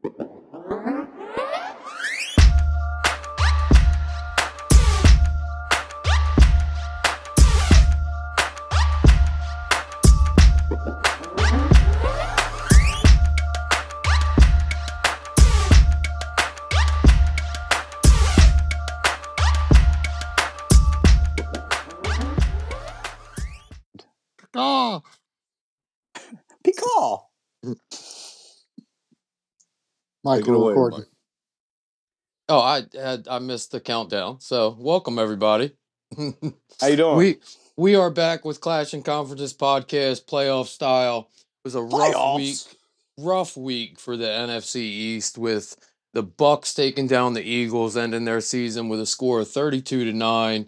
Oh, Peacaw. Mike, Take it we're away, recording. Mike. Oh, I missed the countdown. So welcome everybody. How you doing? We are back with Clash and Conferences podcast, playoff style. It was a Playoffs. rough week for the NFC East with the Bucks taking down the Eagles, ending their season with a score of 32-9,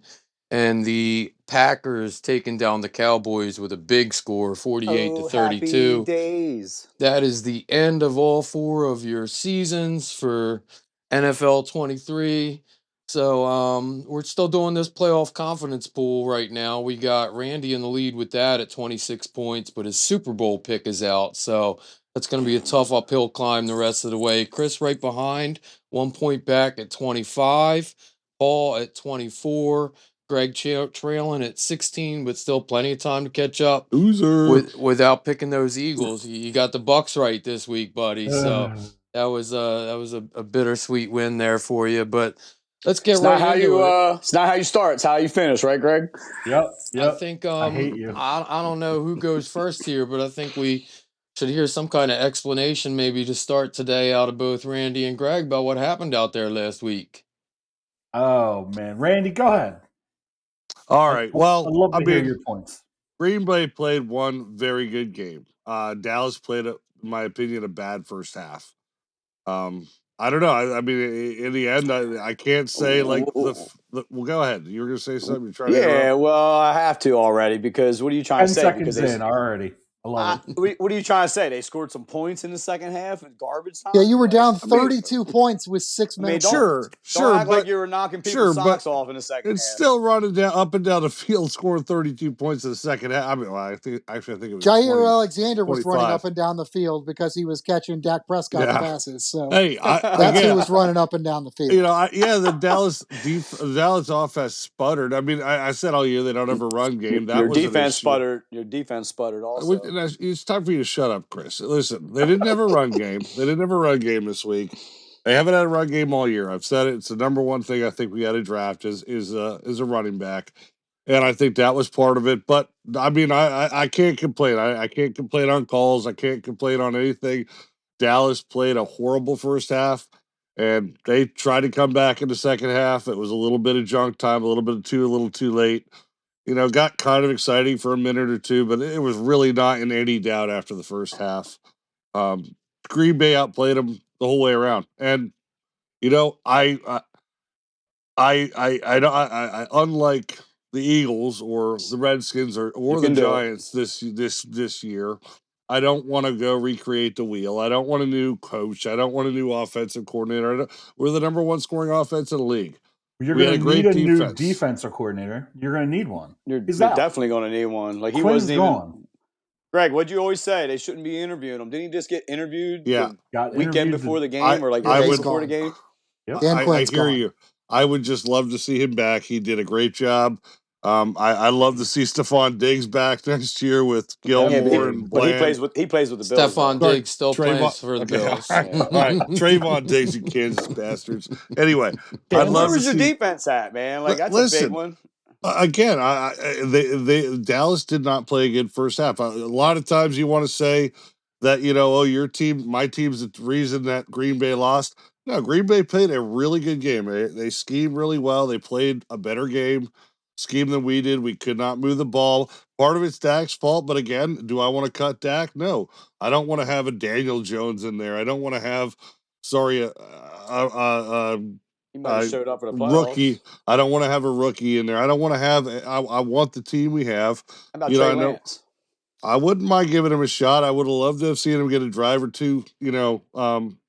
and the Packers taking down the Cowboys with a big score, 48 to Oh, happy 32. days. That is the end of all four of your seasons for NFL 23. So we're still doing this playoff confidence pool right now. We got Randy in the lead with that at 26 points, but his Super Bowl pick is out. So that's going to be a tough uphill climb the rest of the way. Chris right behind, 1 point back at 25. Paul at 24. Greg trailing at 16, but still plenty of time to catch up. Loser. Without picking those Eagles. You got the Bucks right this week, buddy. So that was a bittersweet win there for you. But let's get It's not right how into you. it. It's not how you start. It's how you finish, right, Greg? Yep. I think I hate you. I don't know who goes first here, but I think we should hear some kind of explanation maybe to start today out of both Randy and Greg about what happened out there last week. Oh man, Randy, go ahead. All right. Well, I'd love to hear mean, your points. Green Bay played one very good game. Dallas played, in my opinion, a bad first half. I don't know. I mean, in the end, I can't say like well. Go ahead. You were going to say something. You're trying to Yeah, interrupt? well, I have to already because what are you trying 10 to say? seconds Because in already. I love it. what are you trying to say? They scored some points in the second half in garbage time. Yeah, you were down I mean, 32 points with 6 minutes. don't act like you were knocking people's socks off in the second it's half. still running down up and down the field, scoring 32 points in the second half. I mean, well, I think it was Jair 20, Alexander was 25. running up and down the field because he was catching Dak Prescott's passes. So Hey, that's who was running up and down the field. You know, the Dallas offense sputtered. I mean, I said all year they don't have a run game. That Your was defense sputtered. Your defense sputtered also. It's time for you to shut up, Chris. Listen, they didn't have a run game. They didn't have a run game this week. They haven't had a run game all year. I've said it. It's the number one thing I think we got to draft is a running back, and I think that was part of it. But I mean, I can't complain. I can't complain on calls. I can't complain on anything. Dallas played a horrible first half, and they tried to come back in the second half. It was a little bit of junk time, a little too late. You know, got kind of exciting for a minute or two, but it was really not in any doubt after the first half. Green Bay outplayed them the whole way around, and you know, I unlike the Eagles or the Redskins or the Giants this year. I don't want to go recreate the wheel. I don't want a new coach. I don't want a new offensive coordinator. We're the number one scoring offense in the league. You're going to need a new defensive coordinator. You're going to need one. You're definitely going to need one. Like he wasn't even gone. Greg, what'd you always say? They shouldn't be interviewing him. Didn't he just get interviewed? Yeah, weekend before the game or like the day before the game. Yep. I hear you. I would just love to see him back. He did a great job. I love to see Stephon Diggs back next year with Gilmore and Bland. He plays with the Bills. Stephon Diggs still plays for the Bills. All right, Trayvon Diggs, you Kansas bastards. Anyway, I'd love to see your defense at, man. Like that's a big one. Again, Dallas did not play a good first half. A lot of times you want to say that, you know, my team's the reason that Green Bay lost. No, Green Bay played a really good game. They schemed really well. They played a better game scheme than we did. We could not move the ball. Part of it's Dak's fault, but again, do I want to cut Dak? No. I don't want to have a Daniel Jones in there. I don't want to have, he might have showed up for the playoffs. Rookie. I don't want to have a rookie in there. I don't want to have. I want the team we have. How about Trey Lance? I wouldn't mind giving him a shot. I would have loved to have seen him get a drive or two. You know,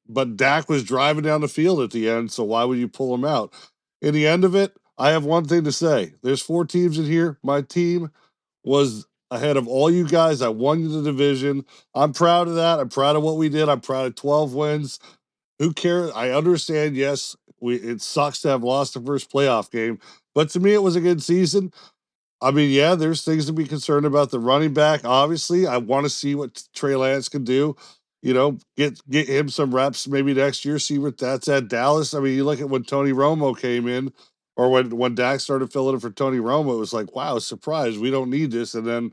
but Dak was driving down the field at the end, so why would you pull him out? In the end of it, I have one thing to say. There's 4 teams in here. My team was ahead of all you guys. I won the division. I'm proud of that. I'm proud of what we did. I'm proud of 12 wins. Who cares? I understand. Yes, it sucks to have lost the first playoff game, but to me, it was a good season. I mean, yeah, there's things to be concerned about the running back. Obviously, I want to see what Trey Lance can do. Get him some reps maybe next year. See what that's at Dallas. I mean, you look at when Tony Romo came in, or when Dak started filling in for Tony Romo. It was like, wow, surprise, we don't need this. And then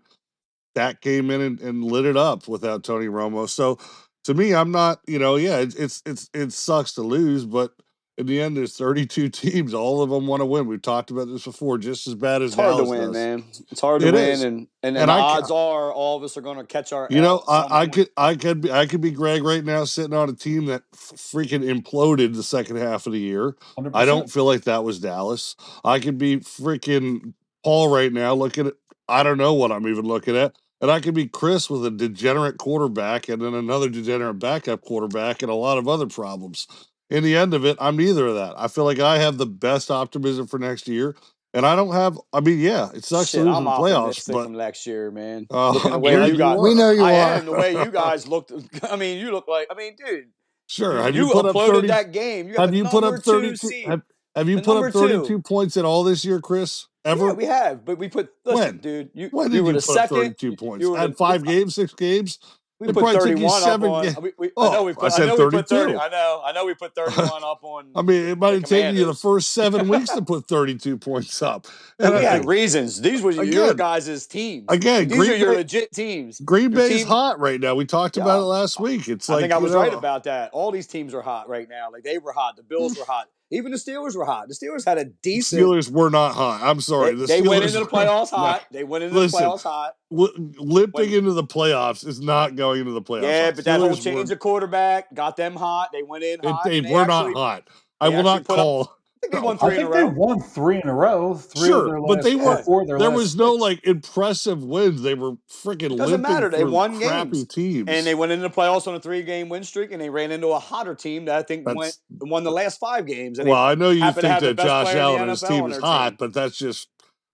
Dak came in and lit it up without Tony Romo. So to me, I'm not. It sucks to lose, but in the end, there's 32 teams. All of them want to win. We've talked about this before. Just as bad as it's hard Dallas to win, does. man. It's hard to win, and the odds are all of us are going to catch our. I could be Greg right now, sitting on a team that freaking imploded the second half of the year. 100%. I don't feel like that was Dallas. I could be freaking Paul right now, looking at. I don't know what I'm even looking at. And I could be Chris with a degenerate quarterback and then another degenerate backup quarterback and a lot of other problems. In the end of it, I'm neither of that. I feel like I have the best optimism for next year. And I don't have, it sucks to lose in the playoffs. But from next year, man. Looking the way you guys, we know you I are. am. The way you guys looked, I mean, you look like, dude. Sure. Have you put up 30 that game? Have you put up 32? Have you put up 32 points at all this year, Chris? Ever? Yeah, we have, but we put. Listen, dude. When did you put up 32 points? Had 5 games, 6 games. We put 31 up on. I know we put. I know we put 30. I know we put 31 up on. I mean, it might have taken you the first 7 weeks to put 32 points up. And we had reasons. These were your guys' teams. Again, these are your legit teams. Green Bay's hot right now. We talked about it last week. It's like I think I was right about that. All these teams are hot right now. Like they were hot. The Bills were hot. Even the Steelers were hot. The Steelers had a decent. Steelers were not hot. I'm sorry. They went into the playoffs hot. They went into the playoffs hot. Limping into the playoffs is not going into the playoffs. Yeah, but that whole change of quarterback got them hot. They went in hot. They were not hot. I will not call. I think they won 3 in a row. They won 3 in a row. Sure, but they were. There was no like impressive wins. They were freaking. It doesn't matter. They won crappy teams, and they went into the playoffs on a 3-game win streak, and they ran into a hotter team that I think won the last 5 games. And I know you think that Josh Allen and his team is hot, but that's just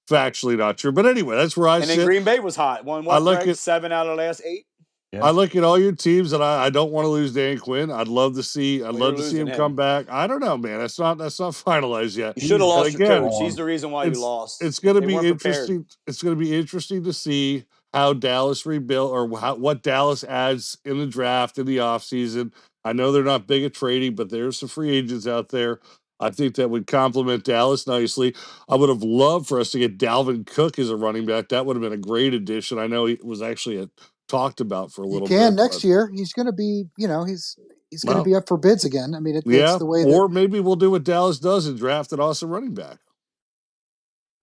factually not true. But anyway, that's where I sit. And then Green Bay was hot. Won 7 out of the last 8. Yeah. I look at all your teams, and I don't want to lose Dan Quinn. I'd love to see him come back. I don't know, man. That's not finalized yet. You should have lost your coach. He's the reason why you lost. It's going to be interesting. It's going to be interesting to see how Dallas rebuild or what Dallas adds in the draft in the offseason. I know they're not big at trading, but there's some free agents out there. I think that would complement Dallas nicely. I would have loved for us to get Dalvin Cook as a running back. That would have been a great addition. I know he was actually talked about for a little bit. Next year. He's going to be, he's going to be up for bids again. I mean, it's the way. Or maybe we'll do what Dallas does and draft an awesome running back.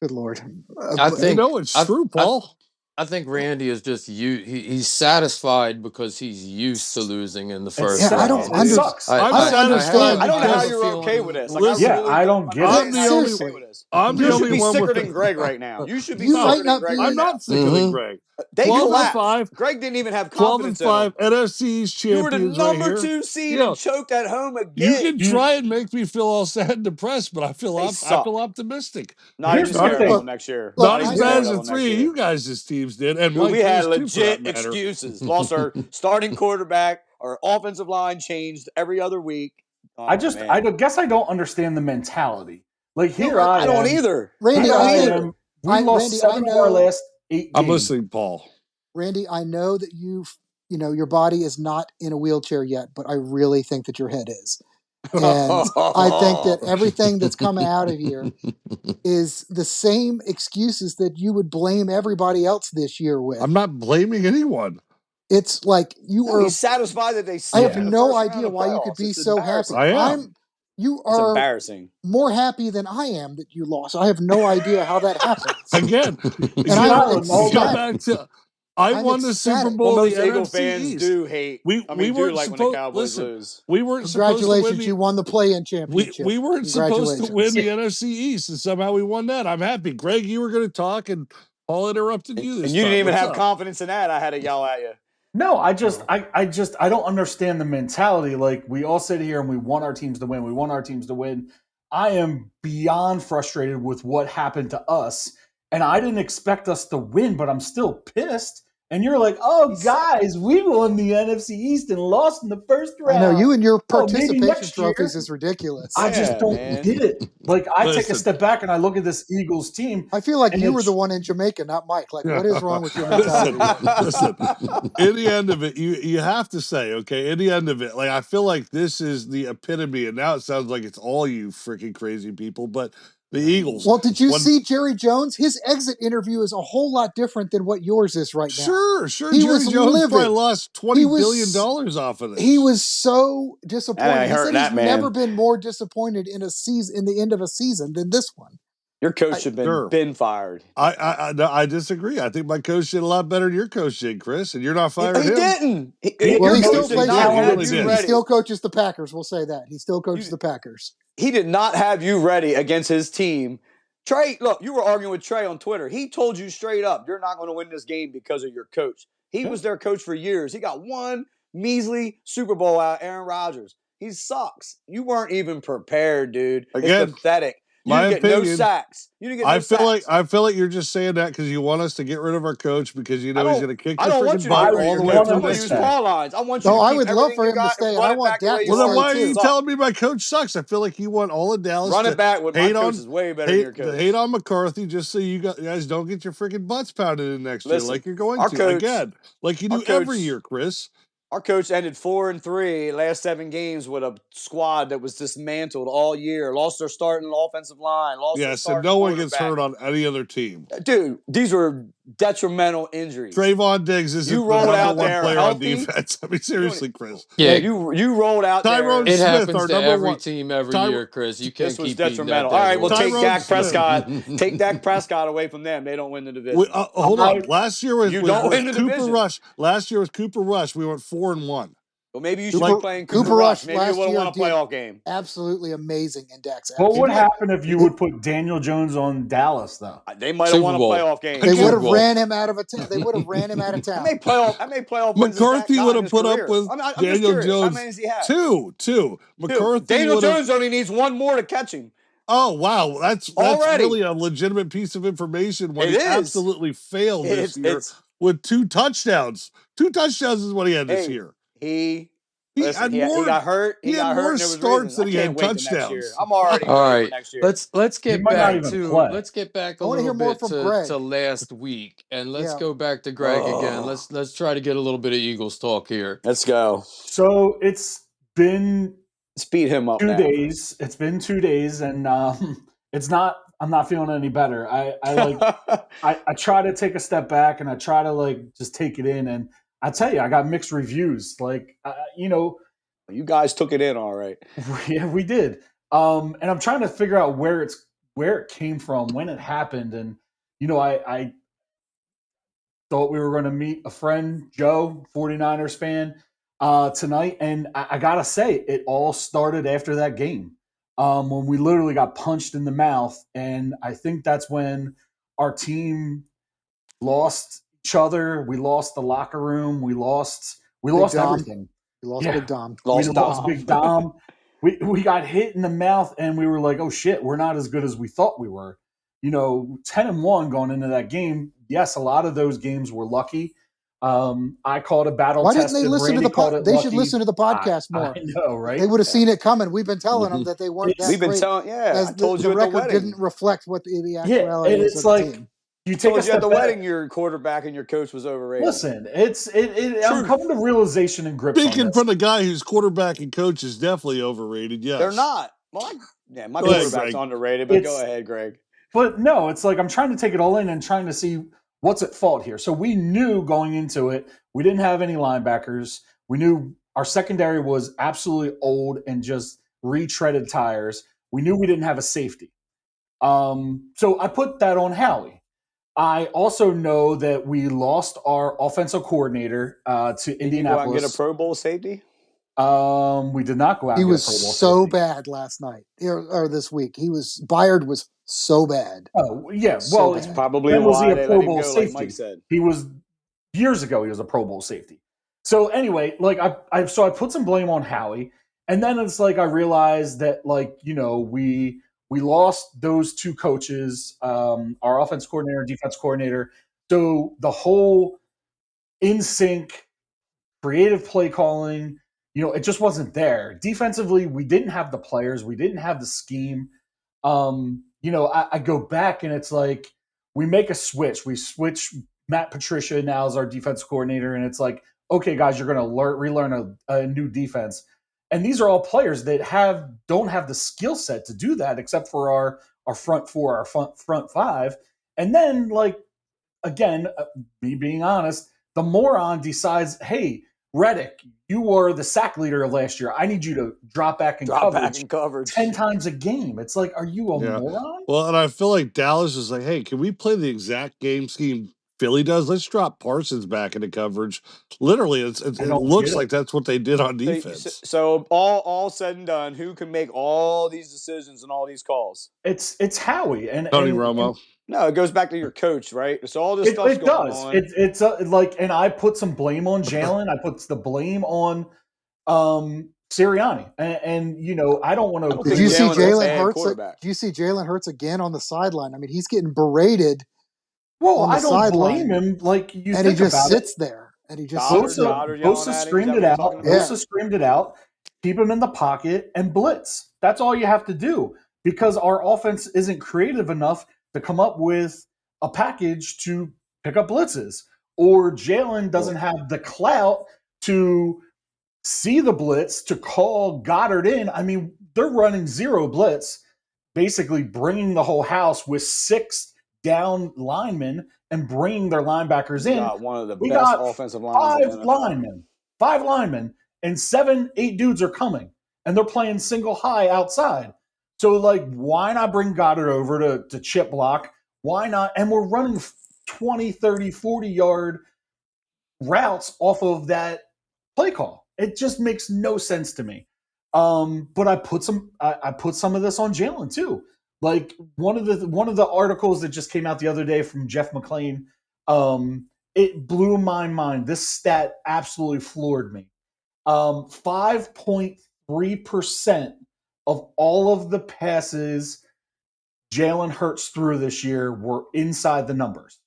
Good Lord. I think it's true, Paul. I think Randy is just he's satisfied because he's used to losing in the first round. I don't understand. I don't know how you're okay with this. I don't get it. I'm the only one sicker than Greg right now. You should be sicker than Greg. I'm not sicker than Greg. They collapsed. Greg didn't even have confidence 12-5 NFC's champions. You were the number 2 seed and choked at home again. You can try and make me feel all sad and depressed, but I feel optimistic. Not even scared next year. Not as bad as the 3 of you guys' teams did. And we had legit excuses. Lost our starting quarterback. Our offensive line changed every other week. I guess I don't understand the mentality. Like here I don't either. Randy, we lost 7 of our last 8 games. I'm listening, Paul. Randy, I know that your body is not in a wheelchair yet, but I really think that your head is. And I think that everything that's coming out of here is the same excuses that you would blame everybody else this year with. I'm not blaming anyone. It's like He's satisfied that they. I have no idea why you could be so happy. I am. You are embarrassing. More happy than I am that you lost. I have no idea how that happens. Again, I won the Super Bowl. Most Eagle fans do hate. We weren't like supposed, when the Cowboys lose. We weren't Congratulations, you won the play-in championship. We weren't supposed to win the NFC East, and somehow we won that. I'm happy. Greg, you were going to talk, and Paul interrupted you this and you time. didn't even have confidence in that. I had to yell at you. No, I don't understand the mentality. Like we all sit here and we want our teams to win. We want our teams to win. I am beyond frustrated with what happened to us. And I didn't expect us to win, but I'm still pissed. And you're like, oh, guys, we won the NFC East and lost in the first round. I know you and your Oh, maybe participation next year. trophies is ridiculous. I just don't get it. Like, I take a Listen. step back and I look at this Eagles team. I feel like and you were it's- the one in Jamaica, not Mike. Like, what is wrong with your mentality? Listen, in the end of it, you have to say, okay, in the end of it, like, I feel like this is the epitome, and now it sounds like it's all you freaking crazy people, but the Eagles. Well, did you see Jerry Jones? His exit interview is a whole lot different than what yours is right now. Sure. He Jerry was Jones livid. probably lost $20 billion off of this. He was so disappointed. He said he's man. never been more disappointed in a season, in the end of a season, than this one. Your coach should have been fired. I disagree. I think my coach did a lot better than your coach did, Chris, and you're not firing him. He didn't. He still plays. He He still coaches the Packers. We'll say that. He still coaches the Packers. He did not have you ready against his team. Trey, look, you were arguing with Trey on Twitter. He told you straight up, you're not going to win this game because of your coach. He was their coach for years. He got one measly Super Bowl out of Aaron Rodgers. He sucks. You weren't even prepared, dude. Again, it's pathetic. You my didn't get opinion, no sacks. You didn't get no sacks. I feel like you're just saying that because you want us to get rid of our coach because you know he's going to kick your freaking butt all the way I'm through going to next use year. call lines. I want you. I would love for him to stay. I want Dak to stay. Well, then why are you telling me my coach sucks? I feel like you want all of Dallas run to it back with my coach is way better than your coach. Hate on McCarthy just so you guys don't get your freaking butts pounded in next year like you're going to again, like you do every year, Chris. Our coach ended 4-3 last 7 games with a squad that was dismantled all year. Lost their starting offensive line. And no one gets hurt on any other team. Dude, these were detrimental injuries. Trayvon Diggs isn't the number one player on defense. I mean, seriously, Chris. Yeah, you rolled out Tyrone there. It Smith, happens our to number every one team every year, Chris. You can't keep detrimental. All right, well, take Tyrone Dak Smith. Prescott. Take Dak Prescott away from them. They don't win the division. Hold on. Last year was Cooper division. Rush. Last year was Cooper Rush. We went 4-1. Well, maybe you should be playing Cooper Rush. Maybe you would have won a playoff game. Absolutely amazing in Dak's absence. What would happen if you would put Daniel Jones on Dallas, though? They might have won a playoff game. They would have ran him out of town. They would have ran him out of town. I made playoff McCarthy would have put up with Daniel Jones. How many does he have? Two. McCarthy. Daniel Jones only needs one more to catch him. Oh, wow. That's really a legitimate piece of information when he absolutely failed this year with 2 touchdowns. 2 touchdowns is what he had this year. He got hurt. He got hurt. More starts than he had touchdowns. I'm already all right. next year. Let's get back a little bit to last week, and let's go back to Greg again. Let's try to get a little bit of Eagles talk here. Let's go. So it's been speed him up 2 days. It's been 2 days, and it's not. I'm not feeling any better. I try to take a step back, and I try to just take it in, and I tell you, I got mixed reviews. You guys took it in all right. Yeah, we did. And I'm trying to figure out where it came from, when it happened. And, I thought we were going to meet a friend, Joe, 49ers fan, tonight. And I got to say, it all started after that game when we literally got punched in the mouth. And I think that's when our team lost each other. We lost the locker room. We lost everything. We lost Big Dom. Lost Big Dom. We got hit in the mouth, and we were like, oh shit, we're not as good as we thought we were. 10-1 going into that game. Yes, a lot of those games were lucky. I called a battle. Why didn't they listen to the podcast? They should listen to the podcast more. I know, right? They would have seen it coming. We've been telling them that they weren't that We've been great. telling, I told you the at the record wedding. didn't reflect what the actuality and is it's of like the team. you take a step at the back. wedding, your quarterback and your coach was overrated. Listen, I'm coming to realization and grips. Speaking from the guy whose quarterback and coach is definitely overrated. Yes, they're not. Well, my quarterback's underrated, but go ahead, Greg. But no, it's like I'm trying to take it all in and trying to see what's at fault here. So we knew going into it, we didn't have any linebackers. We knew our secondary was absolutely old and just retreaded tires. We knew we didn't have a safety. So I put that on Howie. I also know that we lost our offensive coordinator to Indianapolis. Did you go out and get a Pro Bowl safety? We did not go out. He was so bad last night or this week. Byard was so bad. Oh yeah, well, it's probably why they let him go, like Mike said. He was years ago. He was a Pro Bowl safety. So anyway, I put some blame on Howie, and then it's like I realized that we lost those 2 coaches, our offense coordinator, defense coordinator. So the whole in sync, creative play calling. It just wasn't there. Defensively, we didn't have the players. We didn't have the scheme. I go back and it's like we make a switch. We switch Matt Patricia now as our defense coordinator, and it's like, okay, guys, you're going to relearn a new defense. And these are all players that don't have the skill set to do that, except for our front four, our front five. And then, like, again, me being honest, the moron decides, hey, Reddick, you were the sack leader of last year. I need you to drop back in coverage 10 times a game. It's like, are you a moron? Well, and I feel like Dallas is like, hey, can we play the exact game scheme Philly does? Let's drop Parsons back into coverage. Literally, it looks like that's what they did on defense. So all said and done, who can make all these decisions and all these calls? It's Howie and Tony Romo. No, it goes back to your coach, right? So all this stuff's going on. It's like, and I put some blame on Jalen. I put the blame on Sirianni, and I don't want to. Did you see Jalen Hurts? Do you see Jalen Hurts again on the sideline? I mean, he's getting berated. Well, I don't blame him. Like you, and think he just about sits it. there, and he just Bosa screamed it out. Bosa screamed it out. Keep him in the pocket and blitz. That's all you have to do, because our offense isn't creative enough to come up with a package to pick up blitzes, or Jalen doesn't have the clout to see the blitz to call Goddard in. I mean, they're running zero blitz, basically bringing the whole house with 6 down linemen and bringing their linebackers in. One of the best offensive lines. 5 linemen, and 7, 8 dudes are coming, and they're playing single high outside. So, like, why not bring Goddard over to chip block? Why not? And we're running 20, 30, 40-yard routes off of that play call. It just makes no sense to me. But I put some of this on Jalen too. Like one of the articles that just came out the other day from Jeff McClain, it blew my mind. This stat absolutely floored me. 5.3% of all of the passes Jalen Hurts threw this year were inside the numbers.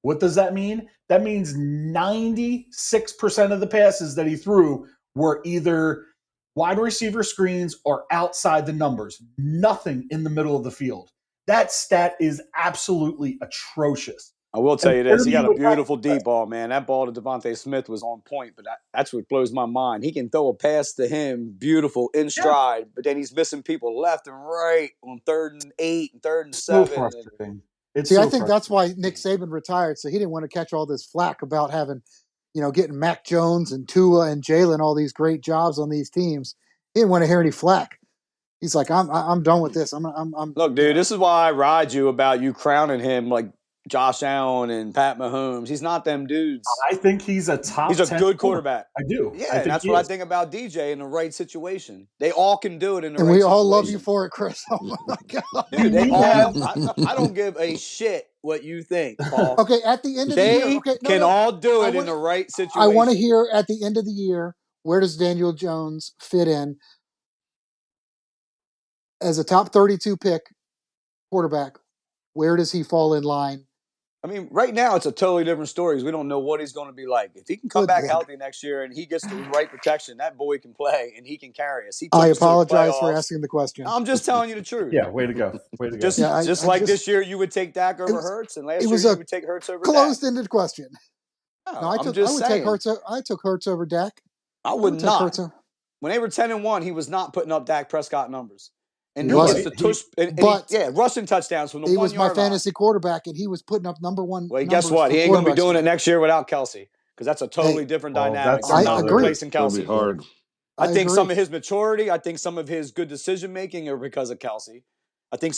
What does that mean? That means 96% of the passes that he threw were either wide receiver screens or outside the numbers. Nothing in the middle of the field. That stat is absolutely atrocious. I will tell you this. He got a beautiful deep ball, man. That ball to Devontae Smith was on point, but that's what blows my mind. He can throw a pass to him, beautiful, in stride, but then he's missing people left and right on 3rd and 8 and 3rd and 7. So frustrating. I think that's why Nick Saban retired, so he didn't want to catch all this flack about having, getting Mac Jones and Tua and Jalen all these great jobs on these teams. He didn't want to hear any flack. He's like, I'm done with this. Look, dude, this is why I ride you about you crowning him like Josh Allen and Pat Mahomes. He's not them dudes. I think he's a top. He's a good quarterback. I do. Yeah, that's what I think about DJ in the right situation. They all can do it in the right situation. And we all love you for it, Chris. Oh my God, dude! I don't give a shit what you think, Paul. Okay, at the end of the year, they all do it in the right situation. I want to hear at the end of the year, where does Daniel Jones fit in as a top 32 pick quarterback? Where does he fall in line? I mean, right now it's a totally different story because we don't know what he's going to be like. If he can come back healthy next year and he gets the right protection, that boy can play and he can carry us. I apologize for asking the question. I'm just telling you the truth. Yeah, way to go. Way to go. Just like this year you would take Dak over Hurts, and last year you would take Hurts over Dak. Closed-ended question. No, I took Hurts over Dak. I would not. When they were 10-1, he was not putting up Dak Prescott numbers. And he gets the tush, rushing touchdowns from the 1 yard line. He was my fantasy quarterback, and he was putting up number one. Well, guess what? He ain't going to be doing it next year without Kelsey, because that's a totally different dynamic. I agree. Replacing Kelsey. It'll be hard. I think some of his maturity, I think some of his good decision making are because of Kelsey. I think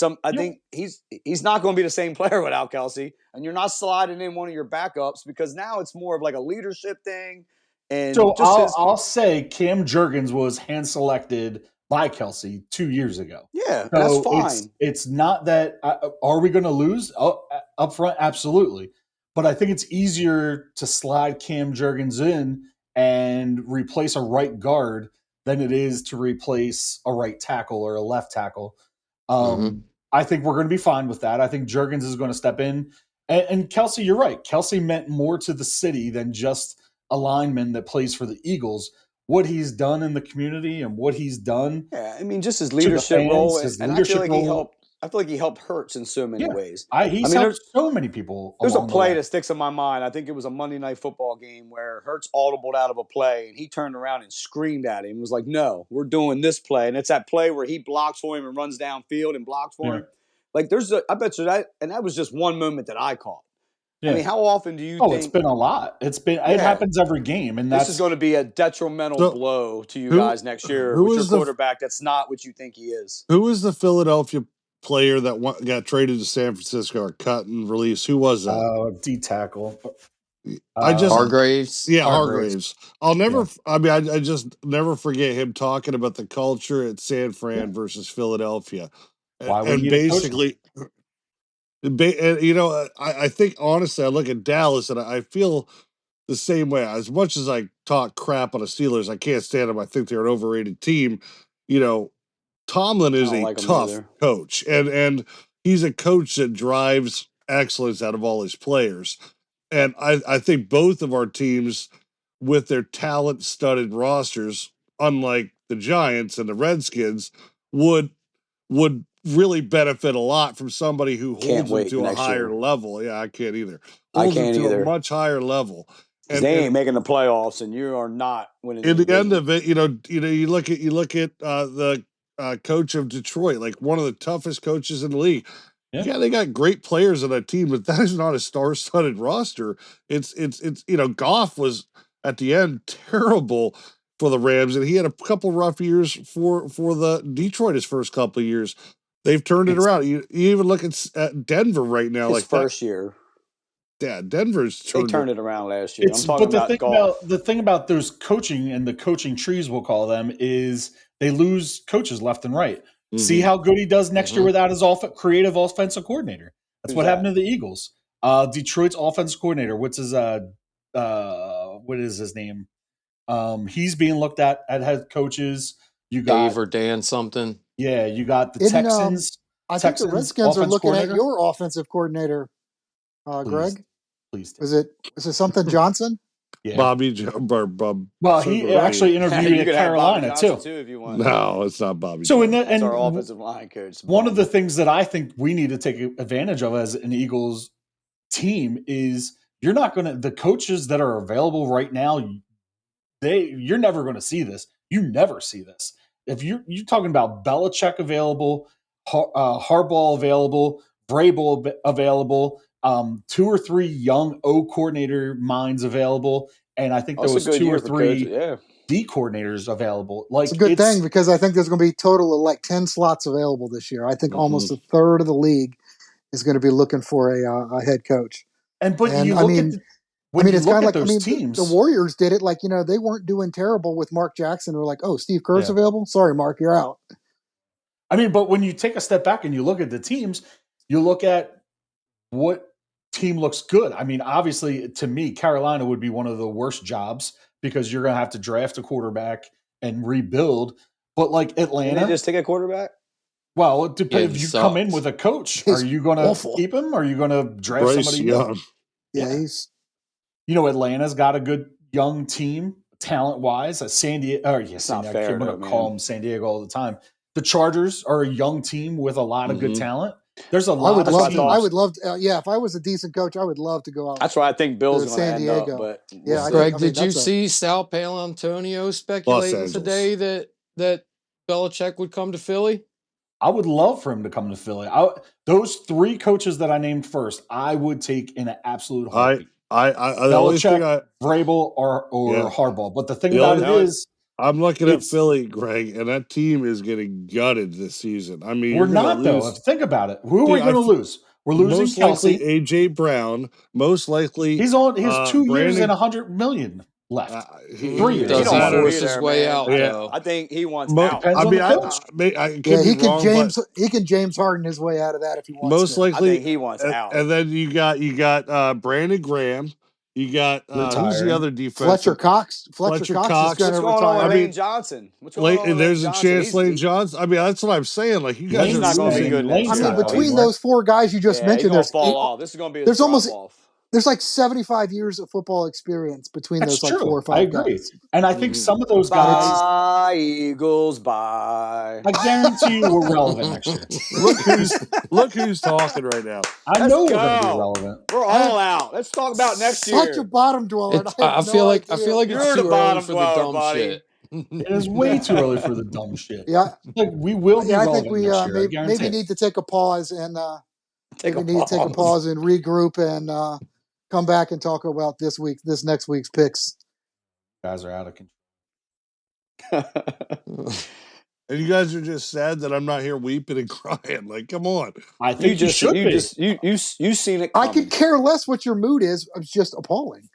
he's not going to be the same player without Kelsey, and you're not sliding in one of your backups because now it's more of like a leadership thing. And so I'll say Cam Jurgens was hand selected by Kelsey 2 years ago. Yeah, so that's fine. It's not that are we going to lose up front? Absolutely. But I think it's easier to slide Cam Jurgens in and replace a right guard than it is to replace a right tackle or a left tackle. I think we're going to be fine with that. I think Jurgens is going to step in And Kelsey, you're right. Kelsey meant more to the city than just a lineman that plays for the Eagles. What he's done in the community and what he's done Yeah, I mean, just his to the leadership role, fans, his and I feel leadership like he role. helped. I feel like he helped Hurts in so many Yeah, ways. I he's mean, helped so many people there's a along the play way. that sticks in my mind. I think it was a Monday Night Football game where Hurts audibled out of a play, and he turned around and screamed at him. And was like, "No, we're doing this play." And it's that play where he blocks for him and runs downfield and blocks for Yeah. him. Like, I bet you that, and that was just one moment that I caught. I Yeah. mean, how often do you Oh, it's think been a lot. It Yeah. happens every game, and this is that's going to be a detrimental So, blow to you who guys next year who with your is the quarterback that's not what you think he is? who is the Philadelphia player that got traded to San Francisco or cut and released? Who was that? D tackle. I just Hargraves. Yeah, Hargraves. Hargraves. I'll never. Yeah. I mean, I just never forget him talking about the culture at San Fran Yeah. versus Philadelphia, Why we and need a coach now. basically, and, you know, I think honestly, I look at Dallas and I feel the same way. As much as I talk crap on the Steelers, I can't stand them. I think they're an overrated team. You know, Tomlin I is don't a like him tough either. coach, and he's a coach that drives excellence out of all his players. And I think both of our teams, with their talent-studded rosters, unlike the Giants and the Redskins, would really benefit a lot from somebody who Can't holds them wait to a next higher year. level. Yeah, I can't either. I Holds them can't to a either. much higher level. Because And they ain't making the playoffs, and you are not winning the in the end division. of it, you look at the coach of Detroit, like one of the toughest coaches in the league. Yeah, they got great players on that team, but that is not a star-studded roster. It's Goff was at the end terrible for the Rams, and he had a couple rough years for the Detroit his first couple of years. They've turned it around. You even look at Denver right now, His like that. first year. Yeah, Denver's They turned turned it. it around last year. I'm But talking about golf. the thing about those coaching and the coaching trees, we'll call them, is they lose coaches left and right. See how good he does next year without his creative offensive coordinator. That's Who's what happened that? to the Eagles. Detroit's offensive coordinator. What is his name? He's being looked at head coaches. You got Dave or Dan something. you got the In Texans. I think the Redskins are offense looking at coordinator. your offensive coordinator, Greg. Please. Is it something Johnson? Yeah. Bobby Bob. Well, he actually interviewed you at could have Bobby Carolina Johnson too. if you want. No, it's not Bobby. So That's our offensive line coach. One of the things that I think we need to take advantage of as an Eagles team is you're not going to the coaches that are available right now. You're never going to see this. You never see this. If you're talking about Belichick available, Harbaugh available, Vrabel available, 2 or 3 young O coordinator minds available, and I think there was 2 or 3 D coordinators available. Like it's a good thing because I think there's going to be a total of like 10 slots available this year. I think almost a third of the league is going to be looking for a head coach. And it's kind of like teams. The Warriors did it. Like, they weren't doing terrible with Mark Jackson. They're like, oh, Steve Kerr's available. Sorry, Mark, you're out. But when you take a step back and you look at the teams, you look at what team looks good. Obviously, to me, Carolina would be one of the worst jobs because you're going to have to draft a quarterback and rebuild. But like Atlanta, didn't they just take a quarterback? Well, it depends. If you come in with a coach, are you going to keep him? Or are you going to draft somebody new? Yeah, Atlanta's got a good young team, talent wise. San Diego. I'm going to call them San Diego all the time. The Chargers are a young team with a lot of good talent. There's a lot. I would love to. If I was a decent coach, I would love to go out. That's why I think Bill's going to San Diego. Up, but Greg, did you see Sal Paolantonio speculating today that Belichick would come to Philly? I would love for him to come to Philly. Those 3 coaches that I named first, I would take in an absolute heartbeat. Belichick, Vrabel, or Harbaugh. But the thing about it is, I'm looking at Philly, Greg, and that team is getting gutted this season. We're not though. Think about it. Who are we going to lose? We're losing most Kelsey. Likely AJ Brown. Most likely he's on his 2 years and $100 million left. 3 years. Does he force his way out? Though? I think he wants out. I could be wrong, he can James Harden his way out of that if he wants. Most likely, I think he wants out. And then you got Brandon Graham. You got who's the Retiring. other defensive? Fletcher Cox. Fletcher Cox is Cox. going What's to going on retire. with Lane Johnson? What's going on with Lane There's a Johnson? chance Lane Johnson. I mean, that's what I'm saying. Like, you guys He's are not going to be losing. good next I year. mean, not between anymore. those four guys you just Yeah, he's mentioned, going to fall off. This is going to be his there's drop almost off. there's like 75 years of football experience between That's those like true. 4 or 5 I agree. guys. And I think some of those guys, Bye, Eagles, bye. I guarantee you we're relevant next year. Look who's talking right now. I Let's know we're go. going to be relevant. We're all out. Let's talk about next year. Such a bottom dweller. And I have feel no like idea. it's You're too the early bottom for the dweller, dumb buddy. shit. It is way too early for the dumb shit. Yeah, Like, we will be I relevant think we next year. I guarantee maybe it. need to take a pause and Take a pause and regroup and come back and talk about this next week's picks. Guys are out of control. And you guys are just sad that I'm not here weeping and crying. Like, come on. I think you should be. You've seen it I coming. could care less what your mood is. It's just appalling.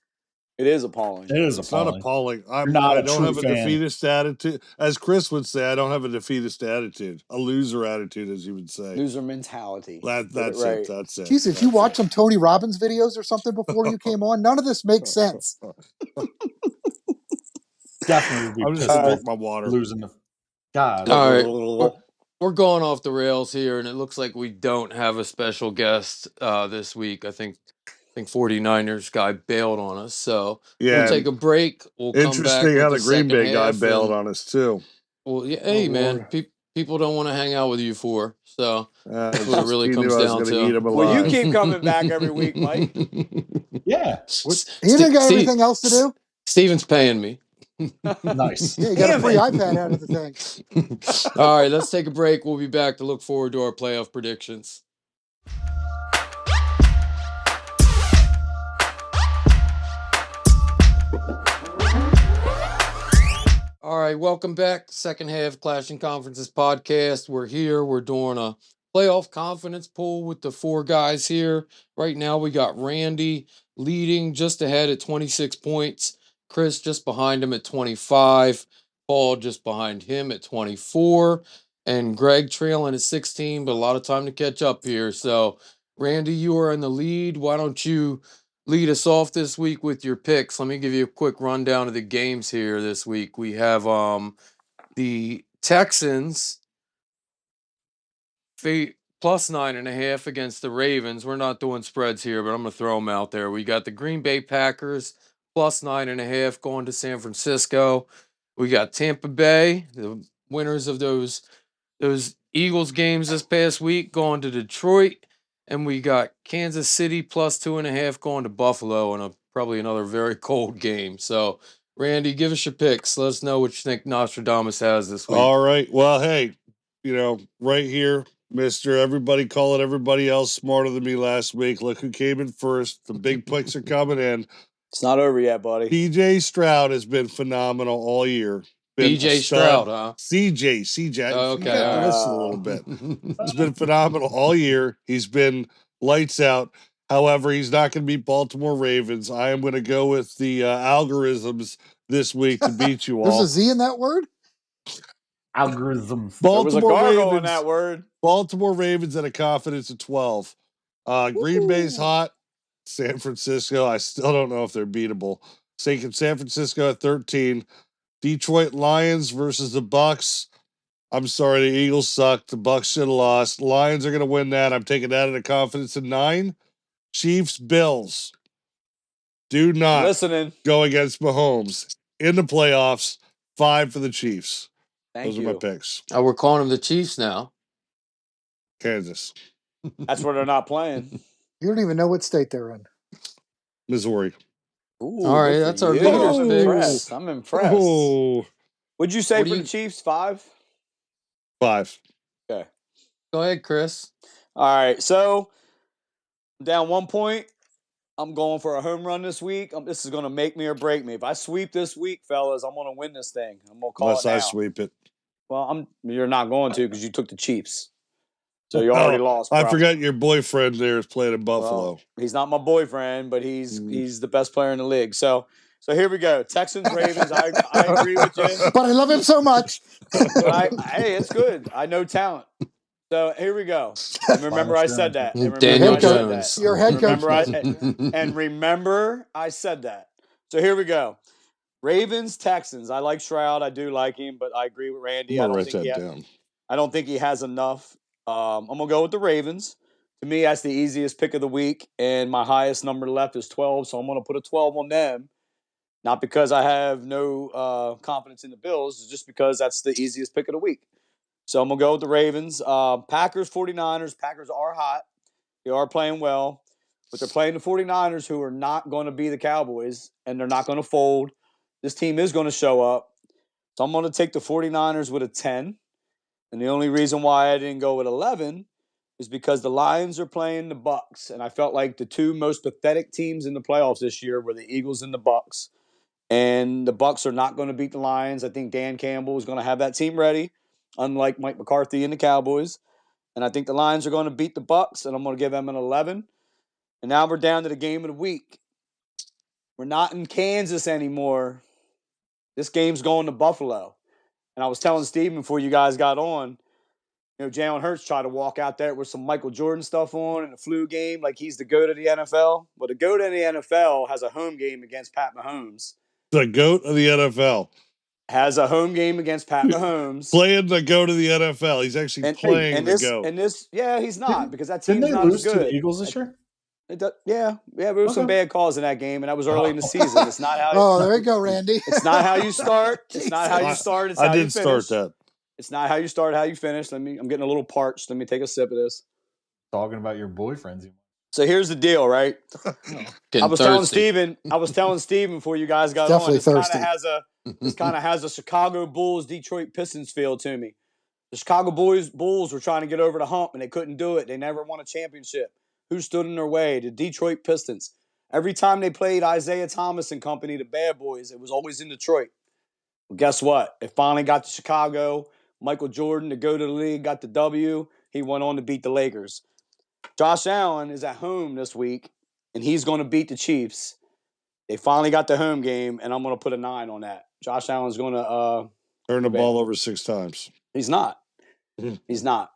It is appalling. It is It's not appalling. appalling. I don't have a defeatist attitude. As Chris would say, I don't have a defeatist attitude. A loser attitude, as you would say. Loser mentality. That's it. That's it. Jesus, did you watch some Tony Robbins videos or something before you came on? None of this makes sense. Definitely would be I'm just pissed gonna off drink my water. losing the God. All right. We're going off the rails here, and it looks like we don't have a special guest this week. I think 49ers guy bailed on us, so we'll take a break. We'll come back. Interesting how the Green Bay guy bailed and, on us too. Well, yeah, hey man, people don't want to hang out with you for, so that's what it really comes down to. Well, you keep coming back every week, Mike. Yeah, he didn't got anything else to do. Steven's paying me. Nice. Yeah, you got a free iPad out of the thing. All right, let's take a break. We'll be back to look forward to our playoff predictions. All right, welcome back. Second half Clashing Conferences podcast. We're here. We're doing a playoff confidence pool with the four guys here. Right now, we got Randy leading just ahead at 26 points. Chris just behind him at 25. Paul just behind him at 24. And Greg trailing at 16, but a lot of time to catch up here. So, Randy, you are in the lead. Why don't you lead us off this week with your picks? Let me give you a quick rundown of the games here this week. We have the Texans plus 9.5 against the Ravens. We're not doing spreads here, but I'm going to throw them out there. We got the Green Bay Packers plus 9.5 going to San Francisco. We got Tampa Bay, the winners of those Eagles games this past week, going to Detroit. And we got Kansas City plus 2.5 going to Buffalo in probably another very cold game. So, Randy, give us your picks. Let us know what you think Nostradamus has this week. All right. Well, hey, right here, Mr. Everybody calling everybody else smarter than me last week. Look who came in first. The big picks are coming in. It's not over yet, buddy. DJ Stroud has been phenomenal all year. DJ Stroud, huh? CJ. Okay. You got to listen a little bit. He's been phenomenal all year. He's been lights out. However, he's not going to beat Baltimore Ravens. I am going to go with the algorithms this week to beat you all. There's a Z in that word? Algorithms. There was a gargle in that word. Baltimore Ravens at a confidence of 12. Green Bay's hot. San Francisco, I still don't know if they're beatable. San Francisco at 13. Detroit Lions versus the Bucks. I'm sorry, the Eagles suck. The Bucks should have lost. Lions are going to win that. I'm taking that at a confidence of 9. Chiefs Bills. Do not go against Mahomes in the playoffs. 5 for the Chiefs. Those are my picks. Oh, we're calling them the Chiefs now. Kansas. That's where they're not playing. You don't even know what state they're in. Missouri. Ooh, all right, that's our leaders picks. I'm impressed. Oh. What'd you say for the Chiefs? 5? 5. Okay. Go ahead, Chris. All right, so down 1 point. I'm going for a home run this week. This is going to make me or break me. If I sweep this week, fellas, I'm going to win this thing. I'm going to call it now. I sweep it. Well, you're not going to because you took the Chiefs. So you already lost. Bro. I forgot your boyfriend there is playing in Buffalo. Well, he's not my boyfriend, but he's the best player in the league. So here we go. Texans, Ravens. I agree with you. But I love him so much. Hey, it's good. I know talent. So here we go. And remember, I said that. And Daniel remember, I said Jones. that. Your head coach Remember, doesn't. and remember, I said that. So here we go. Ravens, Texans. I like Stroud. I do like him, but I agree with I'm Randy. gonna write that down. I don't think he has enough. I'm gonna go with the Ravens. To me, that's the easiest pick of the week, and my highest number left is 12. So I'm gonna put a 12 on them. Not because I have no confidence in the Bills, it's just because that's the easiest pick of the week. So I'm gonna go with the Ravens. Packers, 49ers. Packers are hot. They are playing well, but they're playing the 49ers, who are not going to be the Cowboys, and they're not going to fold. This team is going to show up. So I'm going to take the 49ers with a 10. And the only reason why I didn't go with 11 is because the Lions are playing the Bucks, and I felt like the two most pathetic teams in the playoffs this year were the Eagles and the Bucks. And the Bucks are not going to beat the Lions. I think Dan Campbell is going to have that team ready, unlike Mike McCarthy and the Cowboys. And I think the Lions are going to beat the Bucks, and I'm going to give them an 11. And now we're down to the game of the week. We're not in Kansas anymore. This game's going to Buffalo. And I was telling Steven before you guys got on, Jalen Hurts tried to walk out there with some Michael Jordan stuff on in the flu game like he's the GOAT of the NFL. But the GOAT of the NFL has a home game against Pat Mahomes. The GOAT of the NFL. Has a home game against Pat Mahomes. Playing the GOAT of the NFL. He's actually playing the GOAT. And this, yeah, he's not, because that Didn't team's they not lose as good. to the Eagles this year? Yeah, there were some bad calls in that game, and that was early in the season. It's not how. Oh, there you go, Randy. It's not how you start. It's not how you start. It's how you finish. I did start that. It's not how you start, how you finish. I'm getting a little parched. Let me take a sip of this. Talking about your boyfriends. So here's the deal, right? I was telling Steven before you guys got on. This kind of has a Chicago Bulls, Detroit Pistons feel to me. The Chicago Bulls were trying to get over the hump, and they couldn't do it. They never won a championship. Who stood in their way? The Detroit Pistons. Every time they played Isaiah Thomas and company, the Bad Boys, it was always in Detroit. Well, guess what? It finally got to Chicago. Michael Jordan, to go to the league, got the W. He went on to beat the Lakers. Josh Allen is at home this week, and he's going to beat the Chiefs. They finally got the home game, and I'm going to put a 9 on that. Josh Allen's going to turn the ball over 6 times. He's not. He's not.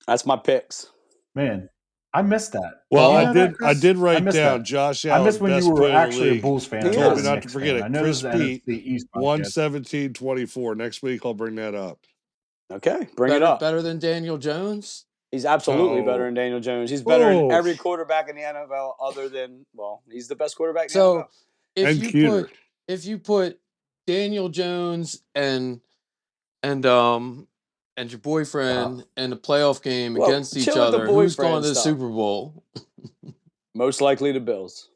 That's my picks. Man, I missed that. Well, I did write down that. Josh Allen. I missed when you were actually a Bulls fan. Told me not to forget it. Chris Pete, 117-24. Next week I'll bring that up. Okay, bring it up. Better than Daniel Jones? He's absolutely better than Daniel Jones. He's better than every quarterback in the NFL other than, he's the best quarterback in the NFL. If you put Daniel Jones and your boyfriend in a playoff game against each other, who's going to the Super Bowl? Most likely the Bills.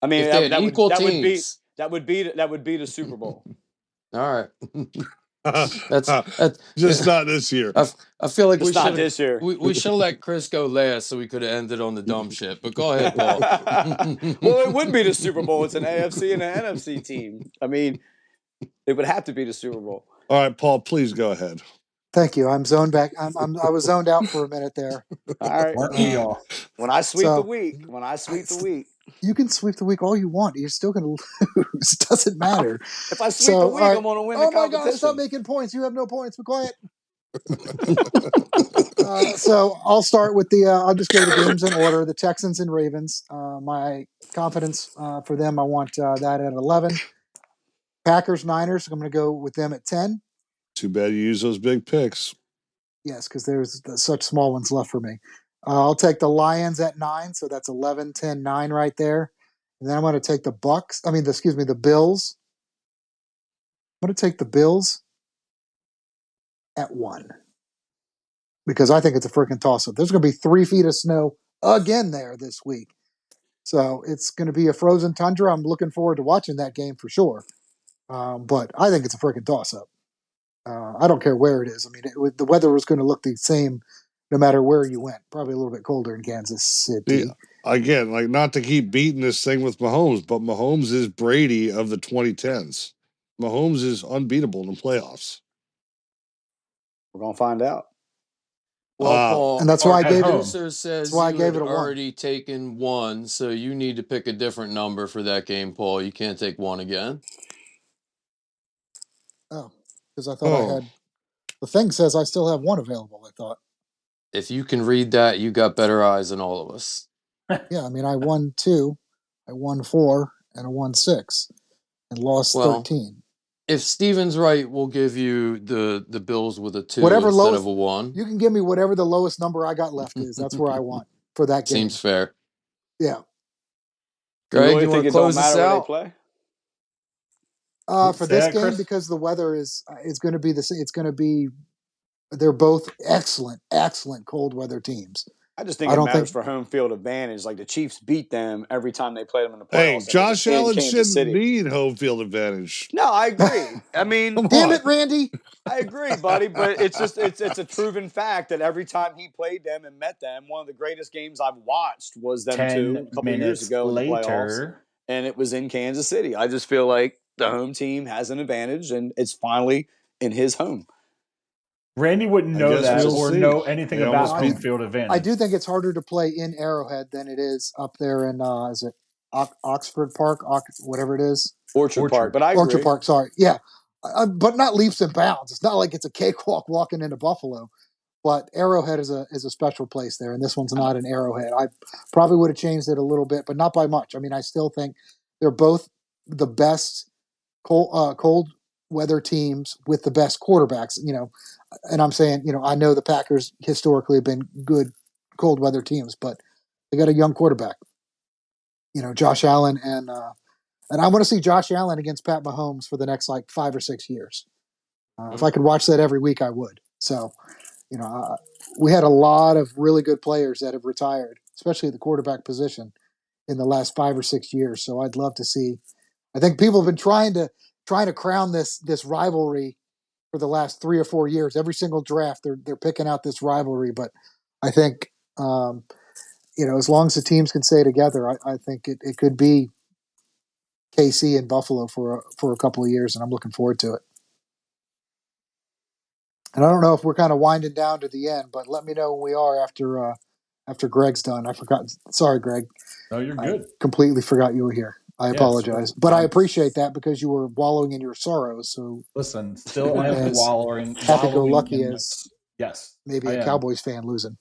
I mean, if that equal teams, that would be the Super Bowl. All right. That's just not this year. I feel like this year. We should have let Chris go last so we could have ended on the dumb shit. But go ahead, Paul. Well, it would be the Super Bowl. It's an AFC and an NFC team. I mean, it would have to be the Super Bowl. All right, Paul, please go ahead. Thank you. I'm zoned back. I was zoned out for a minute there. All right. When I sweep the week. You can sweep the week all you want. You're still going to lose. Doesn't matter. If I sweep the week, I'm going to win the competition. Oh my God, stop making points. You have no points. Be quiet. So I'll start with I'll just go to the games in order. The Texans and Ravens. My confidence for them, I want that at 11. Packers, Niners, I'm going to go with them at 10. Too bad you use those big picks. Yes, because there's such small ones left for me. I'll take the Lions at 9, so that's 11, 10, 9 right there. And then I'm going to take the Bills. I'm going to take the Bills at 1. Because I think it's a freaking toss-up. There's going to be 3 feet of snow again there this week. So it's going to be a frozen tundra. I'm looking forward to watching that game for sure. But I think it's a freaking toss-up. I don't care where it is. I mean, the weather was going to look the same no matter where you went. Probably a little bit colder in Kansas City. Again, not to keep beating this thing with Mahomes, but Mahomes is Brady of the 2010s. Mahomes is unbeatable in the playoffs. We're going to find out. Well, Paul, and that's why I gave it. Says why I gave it already taken 1, so you need to pick a different number for that game, Paul. You can't take 1 again. Oh, because I thought I had. The thing says I still have one available, I thought. If you can read that, you got better eyes than all of us. Yeah, I mean, I won 2, I won 4, and I won 6, and lost Well, 13. if Steven's right, we'll give you the Bills with a 2 Whatever instead of lowest, a 1. you can give me whatever the lowest number I got left is. That's where I want for that game. Seems fair. Yeah. You Greg, really you want think to it don't close us matter where they out? play? For Say this that, game, Chris? because the weather is going to be the same. It's going to be. They're both excellent cold weather teams. I just think I it don't matters think for home field advantage. Like the Chiefs beat them every time they played them in the Hey, playoffs, and it was Josh in Allen Kansas shouldn't City. need home field advantage. No, I agree. I mean, Come Damn on. it, Randy. I agree, buddy, but it's just it's a proven fact that every time he played them and met them, one of the greatest games I've watched was them 10 a couple of years minutes ago in the playoffs, later. and it was in Kansas City. I just feel like the home team has an advantage, and it's finally in his home. Randy wouldn't I know guess that we'll or see. know anything They about almost I, home beat. field I advantage. do think it's harder to play in Arrowhead than it is up there in is it Oxford Park, whatever it is, Orchard Park, Orchard. but I Orchard agree. Park. Sorry, yeah, but not leaps and bounds. It's not like it's a cakewalk walking into Buffalo. But Arrowhead is a special place there, and this one's not an Arrowhead. I probably would have changed it a little bit, but not by much. I mean, I still think they're both the best cold weather teams with the best quarterbacks. And I'm saying, I know the Packers historically have been good cold weather teams, but they got a young quarterback. Josh Allen, and I want to see Josh Allen against Pat Mahomes for the next like 5 or 6 years. If I could watch that every week, I would. So, you know, uh, we had a lot of really good players that have retired, especially at the quarterback position in the last 5 or 6 years. So I'd love to see. I think people have been trying to crown this rivalry for the last 3 or 4 years. Every single draft, they're picking out this rivalry. But I think as long as the teams can stay together, I think it could be KC and Buffalo for a couple of years, and I'm looking forward to it. And I don't know if we're kind of winding down to the end, but let me know when we are after Greg's done. I forgot. Sorry, Greg. No, you're I good. completely forgot you were here. I Yes. apologize, but I appreciate that because you were wallowing in your sorrows. So Listen, still am as wallowing happy-go-lucky in as yes, maybe I a am. Cowboys fan losing.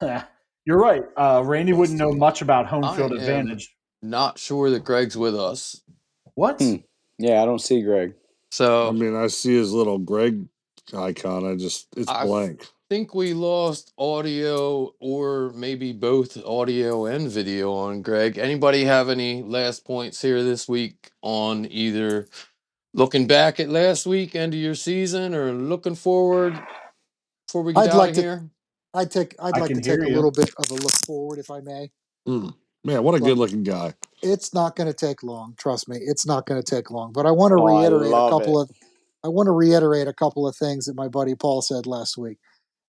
You're right. Randy wouldn't know much about home I field am advantage. not sure that Greg's with us. What? Yeah, I don't see Greg. I So mean, I see his little Greg icon. It's I blank. think we lost audio or maybe both audio and video on Greg. Anybody have any last points here this week on either looking back at last week, end of your season, or looking forward before we get I'd out like of to. here? I'd I like can to hear take a you. little bit of a look forward, if I may. Man, what a Look, good-looking guy. it's not going to take long. Trust me, it's not going to take long. But I want to Oh, I reiterate a love couple it. of. I want to reiterate a couple of things that my buddy Paul said last week.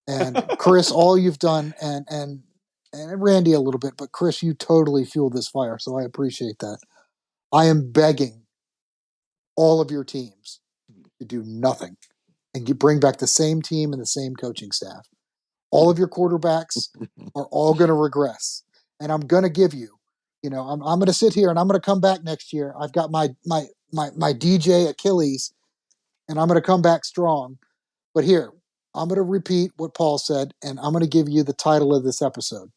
And Chris, all you've done, and Randy a little bit, but Chris, you totally fueled this fire, so I appreciate that. I am begging all of your teams to do nothing and bring back the same team and the same coaching staff. All of your quarterbacks are all going to regress, and I'm going to give you. I'm going to sit here and I'm going to come back next year. I've got my DJ Achilles, and I'm going to come back strong. But here, I'm going to repeat what Paul said, and I'm going to give you the title of this episode.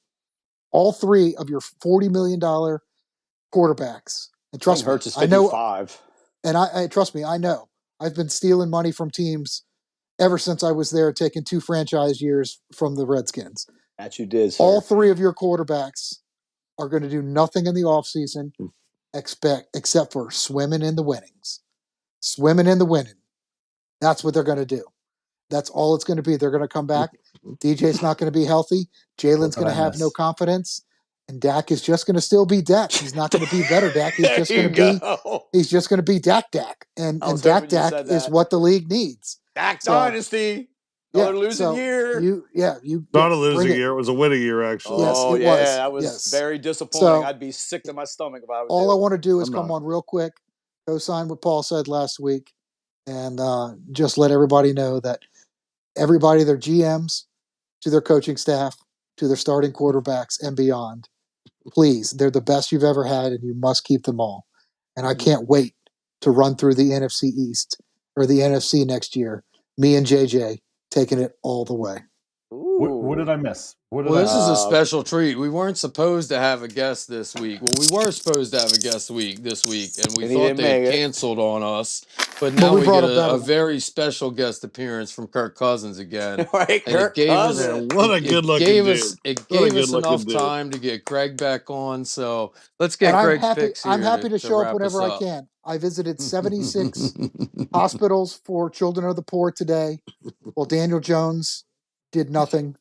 All three of your $40 million quarterbacks, and I think trust me, Hurts is I know, 55. and I trust me, I know. I've been stealing money from teams ever since I was there, taking 2 franchise years from the Redskins. That you did, sir. All three of your quarterbacks are going to do nothing in the offseason except for swimming in the winnings. Swimming in the winning. That's what they're going to do. That's all it's going to be. They're going to come back. DJ's not going to be healthy. Jalen's going to have no confidence, and Dak is just going to still be Dak. He's not going to be better Dak. He's There just you going to be go. Dak Dak, and I was Dak hoping you Dak said is that. what the league needs. Dak So Dynasty. yeah, Another losing so year. you Not a bring losing it. year. It was a winning year, actually. Yes, Oh, it yeah. was. That was Yes. very disappointing. So I'd be sick to my stomach if I would all do I it. want to do is I'm come not. on real quick, co-sign what Paul said last week, and just let everybody know that everybody, their GMs, to their coaching staff, to their starting quarterbacks, and beyond, please, they're the best you've ever had, and you must keep them all. And I can't wait to run through the NFC East or the NFC next year. Me and JJ, taking it all the way. What did I miss? What did Well, I this miss? is a special treat. We weren't supposed to have a guest this week. Well, we were supposed to have a guest this week, and we And he thought didn't they had make it. canceled on us. But But now we we brought get a better a one. very special guest appearance from Kirk Cousins again. Right, And it Kirk gave us Cousins. What a good-looking dude. it What a gave us good-looking enough dude. time to get Greg back on. So let's get And I'm Greg's happy. picks I'm here happy to to show up wrap us whenever I up. can. I visited 76 hospitals for children of the poor today. Well, Daniel Jones did nothing.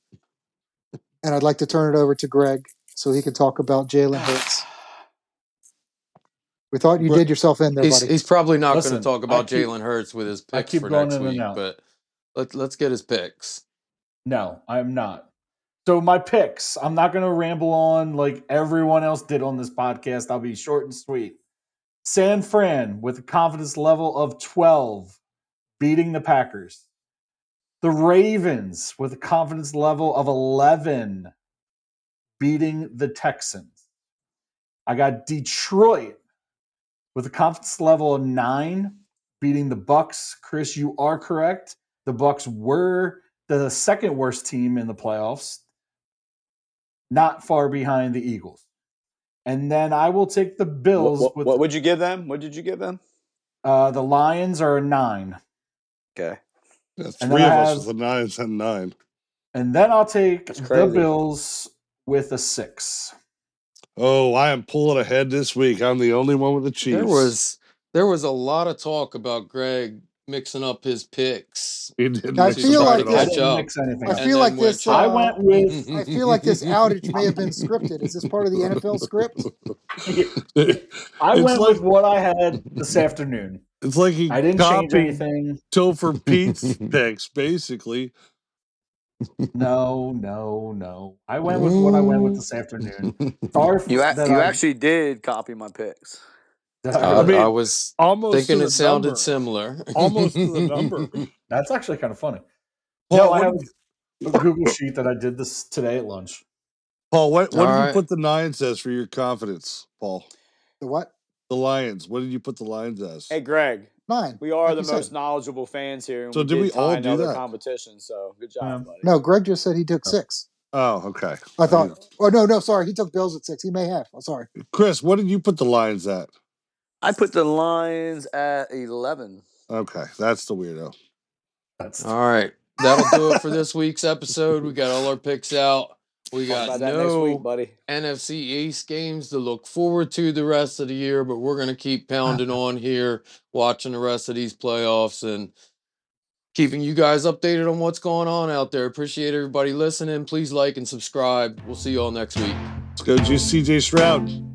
And I'd like to turn it over to Greg so he can talk about Jalen Hurts. We thought you did yourself in there, buddy. He's probably not going to Listen, talk I about keep- Jalen Hurts with his I picks keep for going next in and week, out. but let's get his picks. No, I'm not. So my picks, I'm not going to ramble on like everyone else did on this podcast. I'll be short and sweet. San Fran with a confidence level of 12, beating the Packers. The Ravens with a confidence level of 11, beating the Texans. I got Detroit with a confidence level of 9, beating the Bucks. Chris, you are correct. The Bucks were the second worst team in the playoffs, not far behind the Eagles. And then I will take the Bills. What would you give them? What did you give them? The Lions are a 9. Okay. Yeah, And three then of I us have- with the 9s and 9. And then I'll take That's the crazy. Bills with a 6. Oh, I am pulling ahead this week. I'm the only one with the Chiefs. There was a lot of talk about Greg mixing up his picks. He didn't I mix feel them up like at this- I all. didn't mix anything I up. feel like this. I went with I feel like this outage may have been scripted. Is this part of the NFL script? I It's went like- with what I had this afternoon. It's like he I didn't change copied anything. Topher Pete's picks, basically. No. I went with what I went with this afternoon. Sorry You that I- actually did copy my picks. that I- I mean, I was almost thinking to it the sounded number. similar. Almost to the number. That's actually kind of funny. Paul, No, I what have did a Google sheet that I did this today at lunch. Paul, what All did you right. put the 9s as for your confidence, Paul? The what? The Lions. What did you put the Lions as? Hey, Greg, 9. we are like the you said. most knowledgeable fans here. And So did we all tie do another that? competition, so good job, Yeah. buddy. No, Greg just said he took 6. Oh, okay. I thought. Oh no, sorry. He took Bills at 6. He may have. I'm sorry. Chris, what did you put the Lions at? I put the Lions at 11. Okay, that's the weirdo. That's All right. That'll do it for this week's episode. We got all our picks out. We Talk got about that next week, no buddy. NFC East games to look forward to the rest of the year, but we're going to keep pounding on here, watching the rest of these playoffs and keeping you guys updated on what's going on out there. Appreciate everybody listening. Please like and subscribe. We'll see you all next week. Let's go, CJ Stroud.